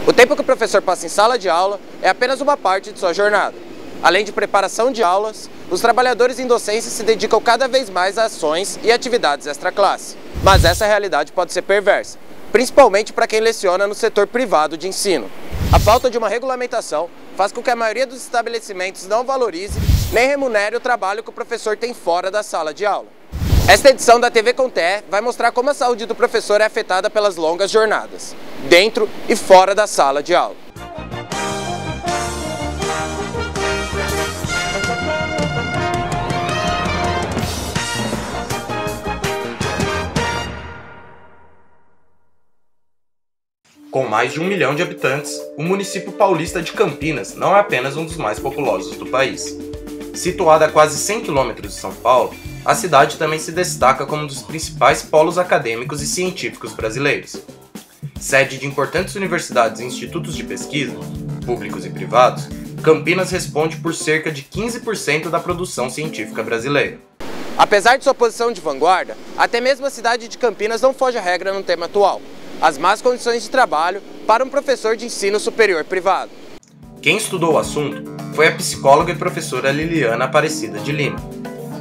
O tempo que o professor passa em sala de aula é apenas uma parte de sua jornada. Além de preparação de aulas, os trabalhadores em docência se dedicam cada vez mais a ações e atividades extraclasse. Mas essa realidade pode ser perversa, principalmente para quem leciona no setor privado de ensino. A falta de uma regulamentação faz com que a maioria dos estabelecimentos não valorize nem remunere o trabalho que o professor tem fora da sala de aula. Esta edição da TV Com TE vai mostrar como a saúde do professor é afetada pelas longas jornadas, dentro e fora da sala de aula. Com mais de 1 milhão de habitantes, o município paulista de Campinas não é apenas um dos mais populosos do país. Situada a quase 100 km de São Paulo, a cidade também se destaca como um dos principais polos acadêmicos e científicos brasileiros. Sede de importantes universidades e institutos de pesquisa, públicos e privados, Campinas responde por cerca de 15% da produção científica brasileira. Apesar de sua posição de vanguarda, até mesmo a cidade de Campinas não foge à regra no tema atual: as más condições de trabalho para um professor de ensino superior privado. Quem estudou o assunto foi a psicóloga e professora Liliana Aparecida de Lima.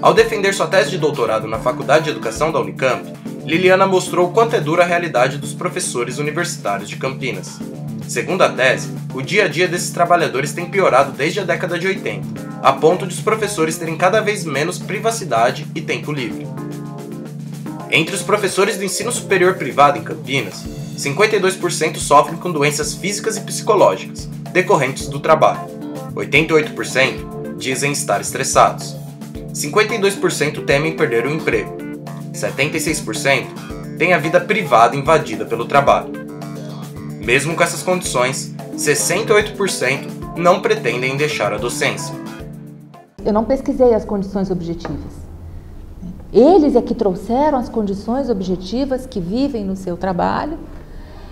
Ao defender sua tese de doutorado na Faculdade de Educação da Unicamp, Liliana mostrou o quanto é dura a realidade dos professores universitários de Campinas. Segundo a tese, o dia a dia desses trabalhadores tem piorado desde a década de 80, a ponto de os professores terem cada vez menos privacidade e tempo livre. Entre os professores do ensino superior privado em Campinas, 52% sofrem com doenças físicas e psicológicas, decorrentes do trabalho. 88% dizem estar estressados. 52% temem perder o emprego. 76% têm a vida privada invadida pelo trabalho. Mesmo com essas condições, 68% não pretendem deixar a docência. Eu não pesquisei as condições objetivas. Eles é que trouxeram as condições objetivas que vivem no seu trabalho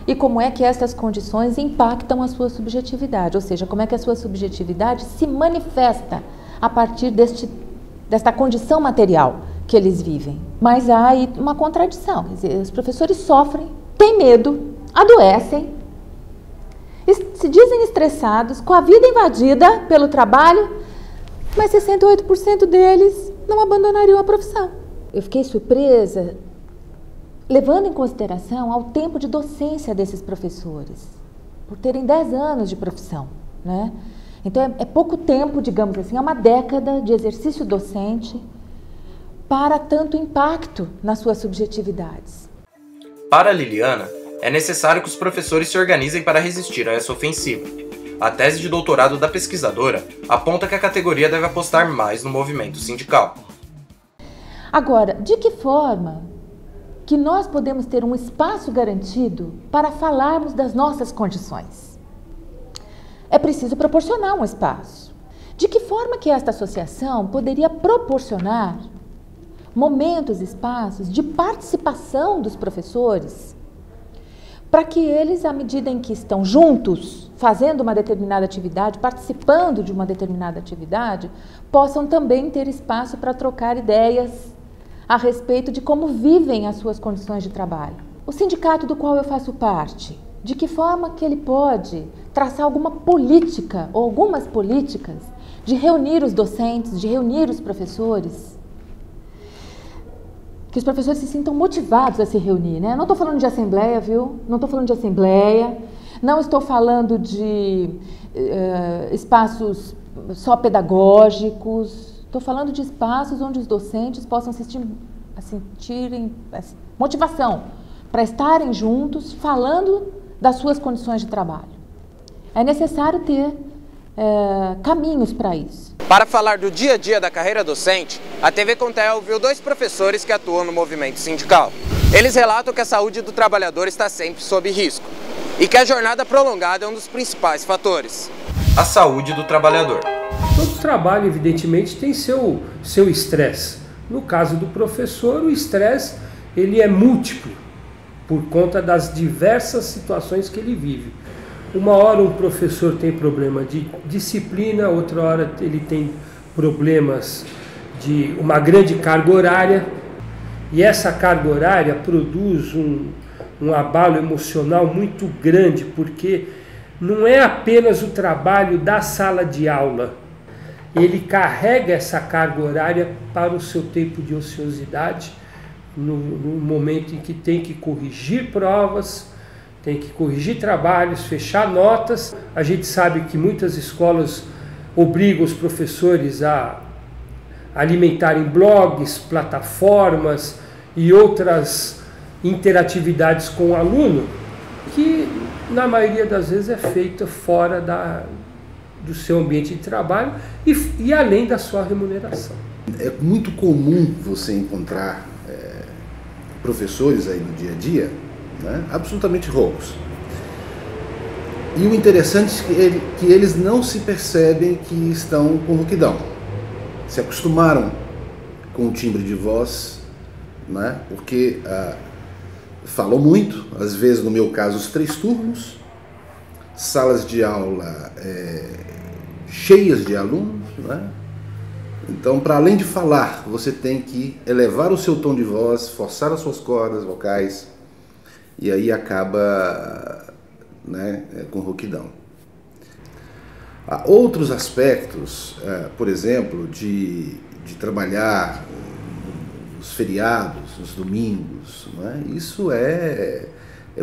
e como é que essas condições impactam a sua subjetividade, ou seja, como é que a sua subjetividade se manifesta a partir desta condição material que eles vivem. Mas há aí uma contradição, quer dizer, os professores sofrem, têm medo, adoecem, se dizem estressados, com a vida invadida pelo trabalho, mas 68% deles não abandonariam a profissão. Eu fiquei surpresa, levando em consideração ao tempo de docência desses professores, por terem 10 anos de profissão, né? Então é pouco tempo, digamos assim, é uma década de exercício docente para tanto impacto nas suas subjetividades. Para Liliana, é necessário que os professores se organizem para resistir a essa ofensiva. A tese de doutorado da pesquisadora aponta que a categoria deve apostar mais no movimento sindical. Agora, de que forma que nós podemos ter um espaço garantido para falarmos das nossas condições? É preciso proporcionar um espaço. De que forma que esta associação poderia proporcionar momentos, espaços de participação dos professores para que eles, à medida em que estão juntos, fazendo uma determinada atividade, participando de uma determinada atividade, possam também ter espaço para trocar ideias a respeito de como vivem as suas condições de trabalho. O sindicato do qual eu faço parte, de que forma que ele pode traçar alguma política ou algumas políticas de reunir os docentes, de reunir os professores, que os professores se sintam motivados a se reunir, né? Não estou falando de assembleia, viu? Não estou falando de assembleia, não estou falando de espaços só pedagógicos, estou falando de espaços onde os docentes possam sentirem motivação para estarem juntos falando das suas condições de trabalho. É necessário ter caminhos para isso. Para falar do dia a dia da carreira docente, a TV Com TE ouviu 2 professores que atuam no movimento sindical. Eles relatam que a saúde do trabalhador está sempre sob risco e que a jornada prolongada é um dos principais fatores. A saúde do trabalhador. Todo trabalho, evidentemente, tem seu estresse. No caso do professor, o estresse ele é múltiplo por conta das diversas situações que ele vive. Uma hora um professor tem problema de disciplina, outra hora ele tem problemas de uma grande carga horária, e essa carga horária produz um abalo emocional muito grande, porque não é apenas o trabalho da sala de aula. Ele carrega essa carga horária para o seu tempo de ociosidade, no momento em que tem que corrigir provas, tem que corrigir trabalhos, fechar notas. A gente sabe que muitas escolas obrigam os professores a alimentarem blogs, plataformas e outras interatividades com o aluno, que na maioria das vezes é feita fora do seu ambiente de trabalho e além da sua remuneração. É muito comum você encontrar professores aí no dia a dia, né, absolutamente roucos. E o interessante é que eles não se percebem que estão com rouquidão. Se acostumaram com o timbre de voz, né, porque falam muito, às vezes, no meu caso, os 3 turnos, salas de aula cheias de alunos, né? Então, para além de falar, você tem que elevar o seu tom de voz, forçar as suas cordas vocais, e aí acaba, né, com rouquidão. Há outros aspectos, por exemplo, de trabalhar nos feriados, nos domingos, né? Isso é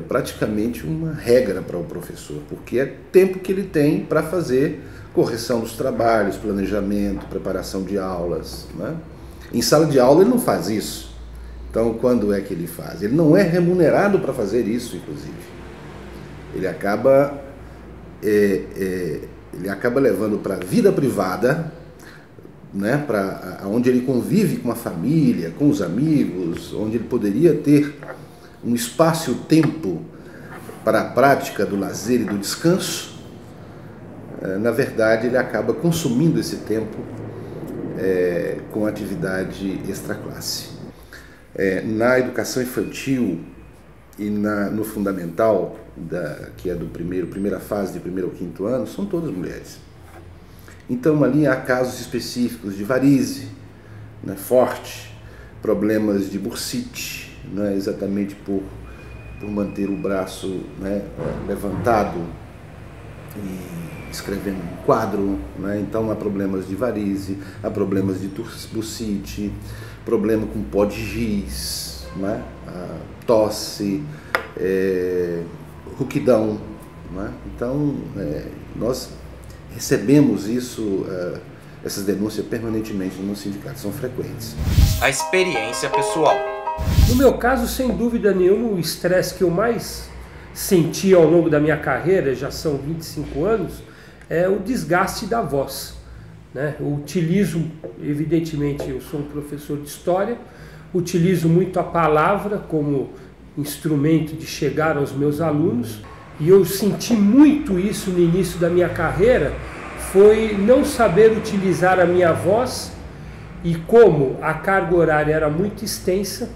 praticamente uma regra para o professor, porque é tempo que ele tem para fazer correção dos trabalhos, planejamento, preparação de aulas, né? Em sala de aula ele não faz isso. Então, quando é que ele faz? Ele não é remunerado para fazer isso, inclusive. Ele acaba levando para a vida privada, né? Para onde ele convive com a família, com os amigos, onde ele poderia ter um espaço e o tempo para a prática do lazer e do descanso. Na verdade, ele acaba consumindo esse tempo com atividade extraclasse. Na educação infantil e no fundamental, que é do primeira fase de 1º ao 5º ano, são todas mulheres. Então, ali há casos específicos de varize, né, forte, problemas de bursite, né, exatamente por manter o braço, né, levantado e escrevendo um quadro, né? Então há problemas de varize, há problemas de bursite, problema com pó de giz, né? Tosse, rouquidão, né? Então nós recebemos essas denúncias permanentemente no sindicato, são frequentes. A experiência pessoal. No meu caso, sem dúvida nenhuma, o estresse que eu mais senti ao longo da minha carreira, já são 25 anos, é o desgaste da voz, né? Eu utilizo, evidentemente, eu sou um professor de história, utilizo muito a palavra como instrumento de chegar aos meus alunos, e eu senti muito isso no início da minha carreira, foi não saber utilizar a minha voz, e como a carga horária era muito extensa,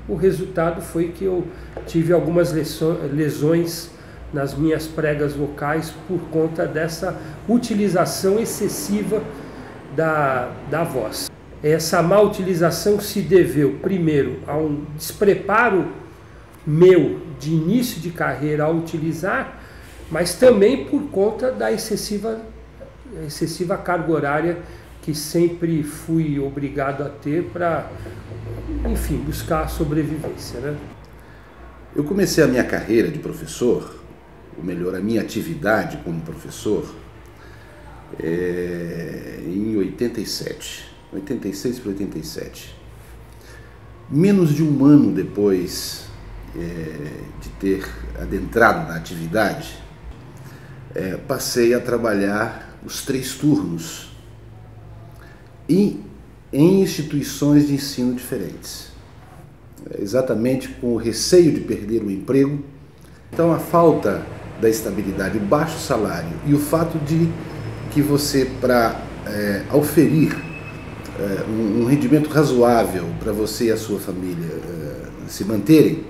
o resultado foi que eu tive algumas lesões nas minhas pregas vocais por conta dessa utilização excessiva da voz. Essa má utilização se deveu, primeiro, a um despreparo meu de início de carreira ao utilizar, mas também por conta da excessiva carga horária que sempre fui obrigado a ter para, enfim, buscar a sobrevivência, né? Eu comecei a minha carreira de professor, ou melhor, a minha atividade como professor, em 86 para 87. Menos de um ano depois de ter adentrado na atividade, passei a trabalhar os 3 turnos em instituições de ensino diferentes, exatamente com o receio de perder o emprego. Então a falta da estabilidade, o baixo salário e o fato de que você, para oferir um rendimento razoável para você e a sua família se manterem,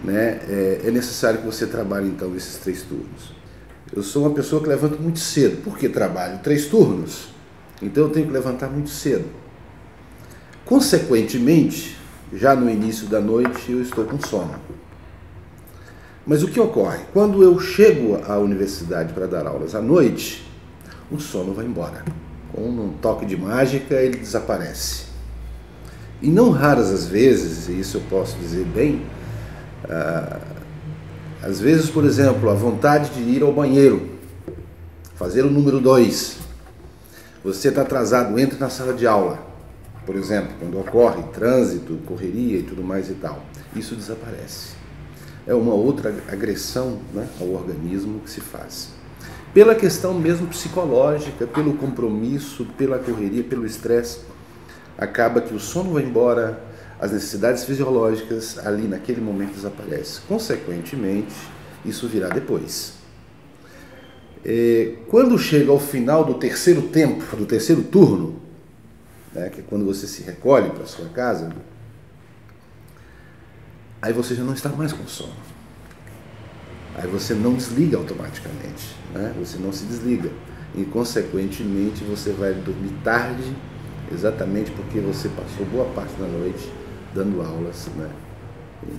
né, é necessário que você trabalhe então esses 3 turnos. Eu sou uma pessoa que levanta muito cedo, porque trabalho 3 turnos, então eu tenho que levantar muito cedo. Consequentemente, já no início da noite eu estou com sono. Mas o que ocorre? Quando eu chego à universidade para dar aulas à noite, o sono vai embora. Com um toque de mágica, ele desaparece. E não raras as vezes, e isso eu posso dizer bem, às vezes, por exemplo, a vontade de ir ao banheiro, fazer o número 2. Você está atrasado, entra na sala de aula, por exemplo, quando ocorre trânsito, correria e tudo mais e tal. Isso desaparece. É uma outra agressão, né, ao organismo que se faz. Pela questão mesmo psicológica, pelo compromisso, pela correria, pelo estresse, acaba que o sono vai embora, as necessidades fisiológicas ali naquele momento desaparecem. Consequentemente, isso virá depois. Quando chega ao final do terceiro tempo, do terceiro turno, né, que é quando você se recolhe para sua casa, aí você já não está mais com sono. Aí você não desliga automaticamente, né? Você não se desliga. E, consequentemente, você vai dormir tarde, exatamente porque você passou boa parte da noite dando aulas, né?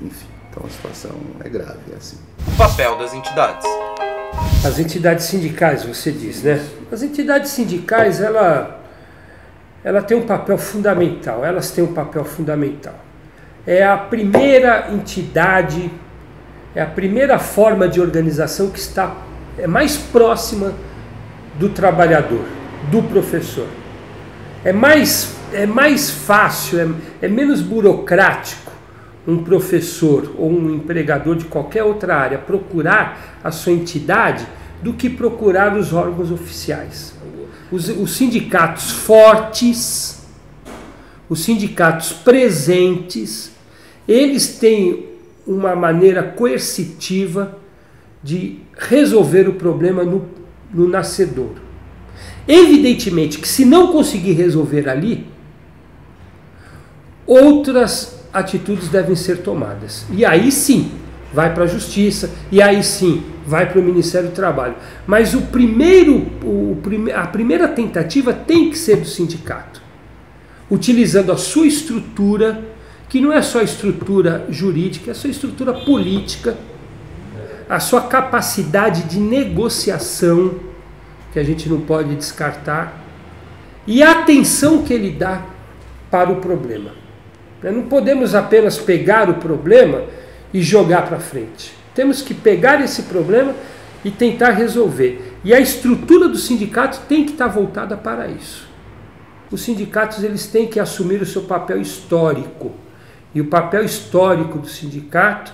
Enfim, então a situação é grave, é assim. O papel das entidades. As entidades sindicais, você diz, né? As entidades sindicais, ela tem um papel fundamental, elas têm um papel fundamental. É a primeira entidade, é a primeira forma de organização que está mais próxima do trabalhador, do professor. É mais fácil, é menos burocrático um professor ou um empregador de qualquer outra área procurar a sua entidade do que procurar os órgãos oficiais. Os sindicatos fortes, os sindicatos presentes, eles têm uma maneira coercitiva de resolver o problema no nascedouro. Evidentemente que se não conseguir resolver ali, outras atitudes devem ser tomadas. E aí sim, vai para a Justiça, e aí sim, vai para o Ministério do Trabalho. Mas a primeira tentativa tem que ser do sindicato, utilizando a sua estrutura, que não é só estrutura jurídica, é a sua estrutura política, a sua capacidade de negociação, que a gente não pode descartar, e a atenção que ele dá para o problema. Não podemos apenas pegar o problema e jogar para frente. Temos que pegar esse problema e tentar resolver. E a estrutura do sindicato tem que estar voltada para isso. Os sindicatos, eles têm que assumir o seu papel histórico. E o papel histórico do sindicato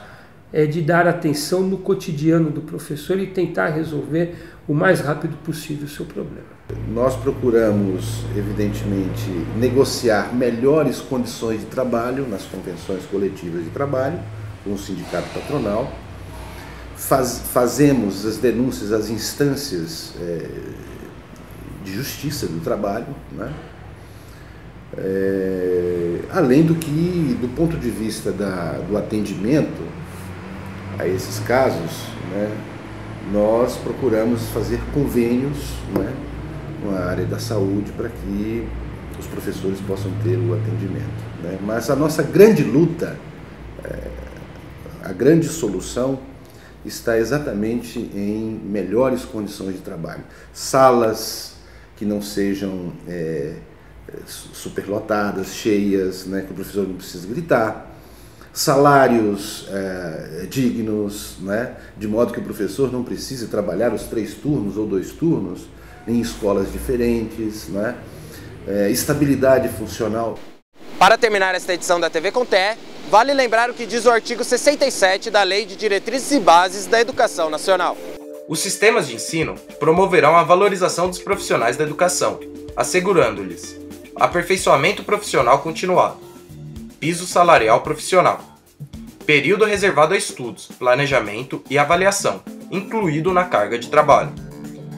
é de dar atenção no cotidiano do professor e tentar resolver o mais rápido possível o seu problema. Nós procuramos, evidentemente, negociar melhores condições de trabalho nas convenções coletivas de trabalho com o sindicato patronal. Fazemos as denúncias às instâncias de justiça do trabalho, né? Além do que, do ponto de vista do atendimento a esses casos, né, nós procuramos fazer convênios, né, com a área da saúde para que os professores possam ter o atendimento, né? Mas a nossa grande luta, a grande solução está exatamente em melhores condições de trabalho. Salas que não sejam superlotadas, cheias, né, que o professor não precisa gritar, salários dignos, né, de modo que o professor não precise trabalhar os 3 turnos ou 2 turnos em escolas diferentes, né, estabilidade funcional. Para terminar esta edição da TV com TE, vale lembrar o que diz o artigo 67 da Lei de Diretrizes e Bases da Educação Nacional. Os sistemas de ensino promoverão a valorização dos profissionais da educação, assegurando-lhes aperfeiçoamento profissional continuado, piso salarial profissional, período reservado a estudos, planejamento e avaliação, incluído na carga de trabalho,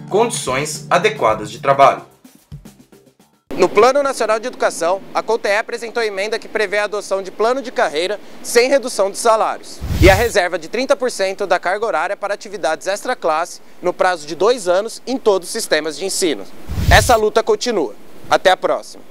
condições adequadas de trabalho. No Plano Nacional de Educação, a CONTE apresentou a emenda que prevê a adoção de plano de carreira sem redução de salários e a reserva de 30% da carga horária para atividades extra-classe no prazo de 2 anos em todos os sistemas de ensino. Essa luta continua. Até a próxima!